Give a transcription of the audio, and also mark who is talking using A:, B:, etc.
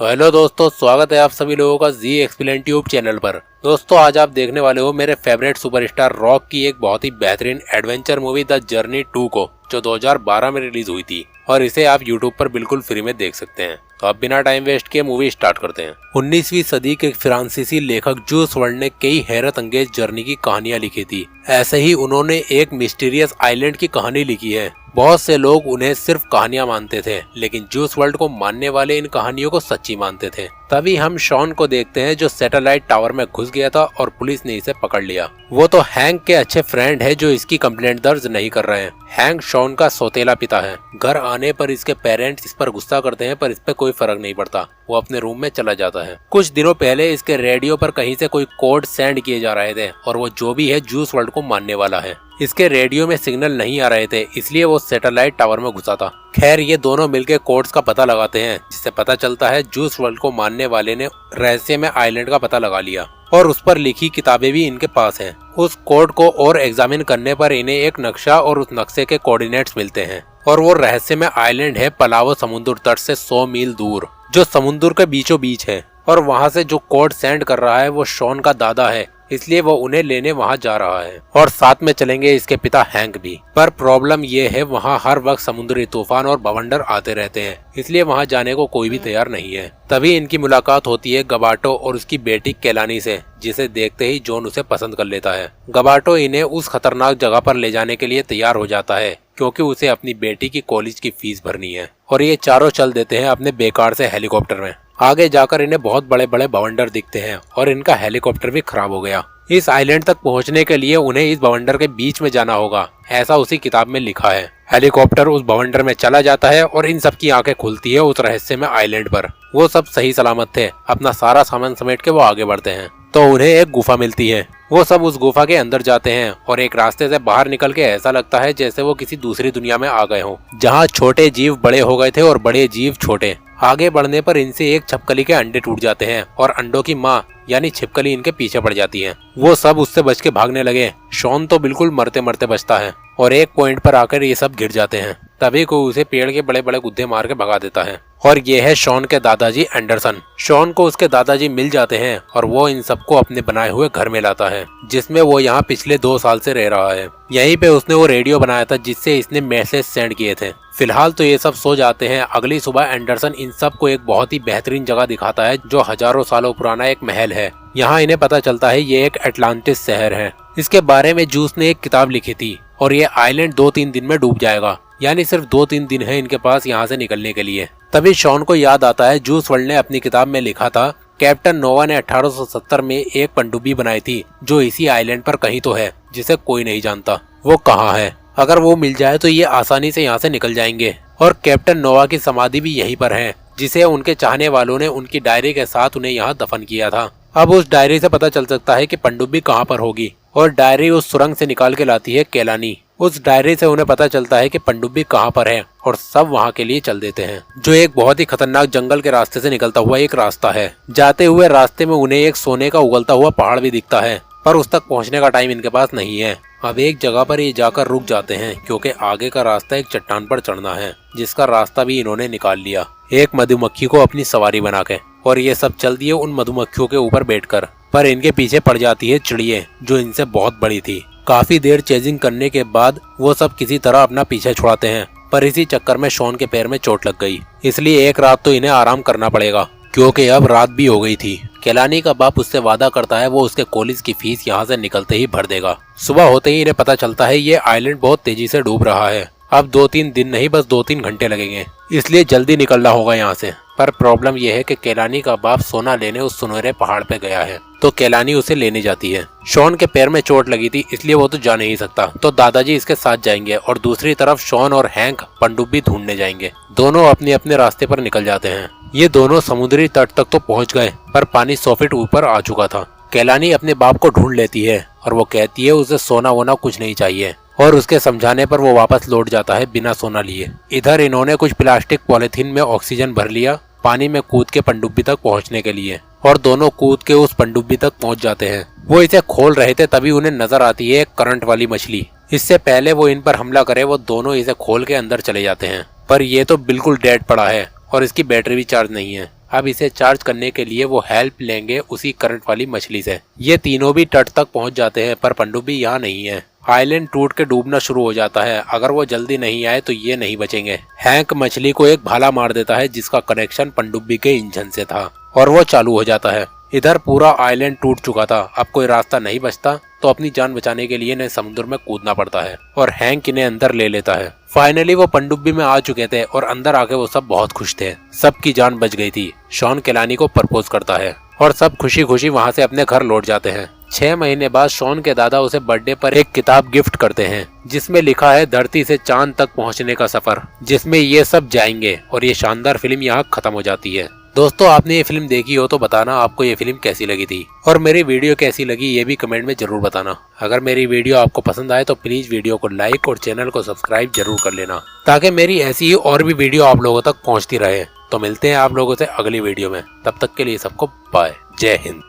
A: तो हेलो दोस्तों, स्वागत है आप सभी लोगों का जी एक्सप्लेन ट्यूब चैनल पर। दोस्तों आज आप देखने वाले हो मेरे फेवरेट सुपरस्टार रॉक की एक बहुत ही बेहतरीन एडवेंचर मूवी द जर्नी 2 को, जो 2012 में रिलीज हुई थी और इसे आप यूट्यूब पर बिल्कुल फ्री में देख सकते हैं। तो अब बिना टाइम वेस्ट किए मूवी स्टार्ट करते हैं। 19वीं सदी के फ्रांसीसी लेखक जूल्स वर्न ने कई हैरत अंगेज जर्नी की कहानियां लिखी थी। ऐसे ही उन्होंने एक मिस्टीरियस आइलैंड की कहानी लिखी है। बहुत से लोग उन्हें सिर्फ कहानियां मानते थे, लेकिन जूल्स वर्न को मानने वाले इन कहानियों को सच्ची मानते थे। तभी हम शॉन को देखते हैं, जो सैटेलाइट टावर में घुस गया था और पुलिस ने इसे पकड़ लिया। वो तो हैंक के अच्छे फ्रेंड है जो इसकी कंप्लेंट दर्ज नहीं कर रहे हैं। हैंक शॉन का सौतेला पिता है। घर आने पर इसके पेरेंट्स इस पर गुस्सा करते हैं, पर इस पे कोई फर्क नहीं पड़ता। वो अपने रूम में चला जाता है। कुछ दिनों पहले इसके रेडियो पर कहीं से कोई कोड सेंड किए जा रहे थे और वो जो भी है जूल्स वर्न को मानने वाला है। इसके रेडियो में सिग्नल नहीं आ रहे थे, इसलिए वो सैटेलाइट टावर में घुसा था। खैर ये दोनों मिलकर कोड्स का पता लगाते हैं, जिससे पता चलता है जूल्स वर्न को मानने वाले ने रहस्य में आइलैंड का पता लगा लिया और उस पर लिखी किताबें भी इनके पास हैं। उस कोड को और एग्जामिन करने पर इन्हें एक नक्शा और उस नक्शे के कोऑर्डिनेट्स मिलते हैं और वो रहस्य में आइलैंड है पलावो समुद्र तट से 100 मील दूर, जो समुद्र के बीचों बीच है। और वहाँ से जो कोड सेंड कर रहा है वो शॉन का दादा है, इसलिए वो उन्हें लेने वहाँ जा रहा है और साथ में चलेंगे इसके पिता हैंक भी। पर प्रॉब्लम ये है, वहाँ हर वक्त समुद्री तूफान और बवंडर आते रहते हैं, इसलिए वहाँ जाने को कोई भी तैयार नहीं है। तभी इनकी मुलाकात होती है गबाटो और उसकी बेटी केलानी से, जिसे देखते ही जॉन उसे पसंद कर लेता है। गबाटो इन्हें उस खतरनाक जगह पर ले जाने के लिए तैयार हो जाता है, क्योंकि उसे अपनी बेटी की कॉलेज की फीस भरनी है। और ये चारों चल देते हैं अपने बेकार से हेलीकॉप्टर में। आगे जाकर इन्हें बहुत बड़े बड़े बवंडर दिखते हैं और इनका हेलीकॉप्टर भी खराब हो गया। इस आइलैंड तक पहुंचने के लिए उन्हें इस बवंडर के बीच में जाना होगा, ऐसा उसी किताब में लिखा है। हेलीकॉप्टर उस बवंडर में चला जाता है और इन सब की आंखें खुलती है उस रहस्य में आइलैंड पर। वो सब सही सलामत थे। अपना सारा सामान समेट के वो आगे बढ़ते हैं तो उन्हें एक गुफा मिलती है। वो सब उस गुफा के अंदर जाते हैं और एक रास्ते से बाहर निकल के ऐसा लगता है जैसे वो किसी दूसरी दुनिया में आ गए हों, जहाँ छोटे जीव बड़े हो गए थे और बड़े जीव छोटे। आगे बढ़ने पर इनसे एक छिपकली के अंडे टूट जाते हैं और अंडों की माँ यानी छिपकली इनके पीछे पड़ जाती है। वो सब उससे बच के भागने लगे। शॉन तो बिल्कुल मरते मरते बचता है और एक पॉइंट पर आकर ये सब गिर जाते हैं। तभी कोई उसे पेड़ के बड़े बड़े गुद्दे मार के भगा देता है और ये है शॉन के दादाजी एंडरसन। शॉन को उसके दादाजी मिल जाते हैं और वो इन सबको अपने बनाए हुए घर में लाता है, जिसमें वो यहाँ पिछले 2 साल से रह रहा है। यहीं पे उसने वो रेडियो बनाया था जिससे इसने मैसेज सेंड किए थे। फिलहाल तो ये सब सो जाते हैं। अगली सुबह एंडरसन इन सब को एक बहुत ही बेहतरीन जगह दिखाता है, जो हजारों सालों पुराना एक महल है। यहाँ इन्हें पता चलता है ये एक अटलांटिस शहर है। इसके बारे में जूस ने एक किताब लिखी थी और ये आइलैंड 2-3 दिन में डूब जाएगा, यानी सिर्फ 2-3 दिन है इनके पास यहाँ से निकलने के लिए। तभी शॉन को याद आता है जूस वर्न ने अपनी किताब में लिखा था, कैप्टन नोवा ने 1870 में एक पनडुब्बी बनाई थी जो इसी आइलैंड पर कहीं तो है, जिसे कोई नहीं जानता। वो कहाँ है? अगर वो मिल जाए तो ये आसानी से यहाँ से निकल जाएंगे। और कैप्टन नोवा की समाधि भी यहीं पर है, जिसे उनके चाहने वालों ने उनकी डायरी के साथ उन्हें यहाँ दफन किया था। अब उस डायरी से पता चल सकता है कि पनडुब्बी कहाँ पर होगी और डायरी उस सुरंग से निकाल के लाती है केलानी। उस डायरी से उन्हें पता चलता है कि पनडुब्बी कहाँ पर है और सब वहाँ के लिए चल देते हैं, जो एक बहुत ही खतरनाक जंगल के रास्ते से निकलता हुआ एक रास्ता है। जाते हुए रास्ते में उन्हें एक सोने का उगलता हुआ पहाड़ भी दिखता है, पर उस तक पहुँचने का टाइम इनके पास नहीं है। अब एक जगह पर ये जाकर रुक जाते हैं, क्योंकि आगे का रास्ता एक चट्टान पर चढ़ना है, जिसका रास्ता भी इन्होंने निकाल लिया एक मधुमक्खी को अपनी सवारी बना के। और ये सब चल दिए उन मधुमक्खियों के ऊपर बैठकर, पर इनके पीछे पड़ जाती है चिड़िया, जो इनसे बहुत बड़ी थी। काफी देर चेजिंग करने के बाद वो सब किसी तरह अपना पीछे छुड़ाते हैं, पर इसी चक्कर में शॉन के पैर में चोट लग गई, इसलिए एक रात तो इन्हें आराम करना पड़ेगा, क्योंकि अब रात भी हो गई थी। केलानी का बाप उससे वादा करता है वो उसके कॉलेज की फीस यहाँ से निकलते ही भर देगा। सुबह होते ही इन्हें पता चलता है ये आइलैंड बहुत तेजी से डूब रहा है। अब 2-3 दिन नहीं, बस 2-3 घंटे लगेंगे, इसलिए जल्दी निकलना होगा यहाँ से। पर प्रॉब्लम यह है कि केलानी का बाप सोना लेने उस सुनहरे पहाड़ पे गया है, तो केलानी उसे लेने जाती है। शॉन के पैर में चोट लगी थी, इसलिए वो तो जा नहीं सकता, तो दादाजी इसके साथ जाएंगे और दूसरी तरफ शॉन और हैंक पनडुब्बी ढूंढने जाएंगे। दोनों अपने अपने रास्ते पर निकल जाते हैं। ये दोनों समुद्री तट तक तो पहुंच गए, पर पानी 100 फीट ऊपर आ चुका था। केलानी अपने बाप को ढूंढ लेती है और वो कहती है उसे सोना वोना कुछ नहीं चाहिए, और उसके समझाने पर वो वापस लौट जाता है बिना सोना लिए। इधर इन्होंने कुछ प्लास्टिक पॉलिथीन में ऑक्सीजन भर लिया पानी में कूद के पनडुब्बी तक पहुंचने के लिए, और दोनों कूद के उस पनडुब्बी तक पहुंच जाते हैं। वो इसे खोल रहे थे, तभी उन्हें नजर आती है एक करंट वाली मछली। इससे पहले वो इन पर हमला करे, वो दोनों इसे खोल के अंदर चले जाते हैं, पर ये तो बिल्कुल डेड पड़ा है और इसकी बैटरी भी चार्ज नहीं है। अब इसे चार्ज करने के लिए वो हेल्प लेंगे उसी करंट वाली मछली से। ये तीनों भी तट तक पहुंच जाते हैं पर पनडुब्बी यहाँ नहीं है। आइलैंड टूट के डूबना शुरू हो जाता है। अगर वो जल्दी नहीं आए तो ये नहीं बचेंगे। हैंक मछली को एक भाला मार देता है जिसका कनेक्शन पनडुब्बी के इंजन से था और वो चालू हो जाता है। इधर पूरा आइलैंड टूट चुका था। अब कोई रास्ता नहीं बचता तो अपनी जान बचाने के लिए इन्हें समुद्र में कूदना पड़ता है और हैंक इन्हें अंदर ले लेता है। फाइनली वो पनडुब्बी में आ चुके थे और अंदर आके वो सब बहुत खुश थे। सबकी जान बच गई थी। शॉन केलानी को प्रपोज करता है और सब खुशी खुशी वहाँ से अपने घर लौट जाते हैं। 6 महीने बाद शॉन के दादा उसे बर्थडे पर एक किताब गिफ्ट करते हैं जिसमें लिखा है धरती से चांद तक पहुँचने का सफर, जिसमें ये सब जाएंगे और ये शानदार फिल्म यहाँ खत्म हो जाती है। दोस्तों, आपने ये फिल्म देखी हो तो बताना आपको ये फिल्म कैसी लगी थी और मेरी वीडियो कैसी लगी ये भी कमेंट में जरूर बताना। अगर मेरी वीडियो आपको पसंद आए तो प्लीज वीडियो को लाइक और चैनल को सब्सक्राइब जरूर कर लेना ताकि मेरी ऐसी ही और भी वीडियो आप लोगों तक पहुंचती रहे। तो मिलते हैं आप लोगों से अगली वीडियो में। तब तक के लिए सबको बाय। जय हिंद।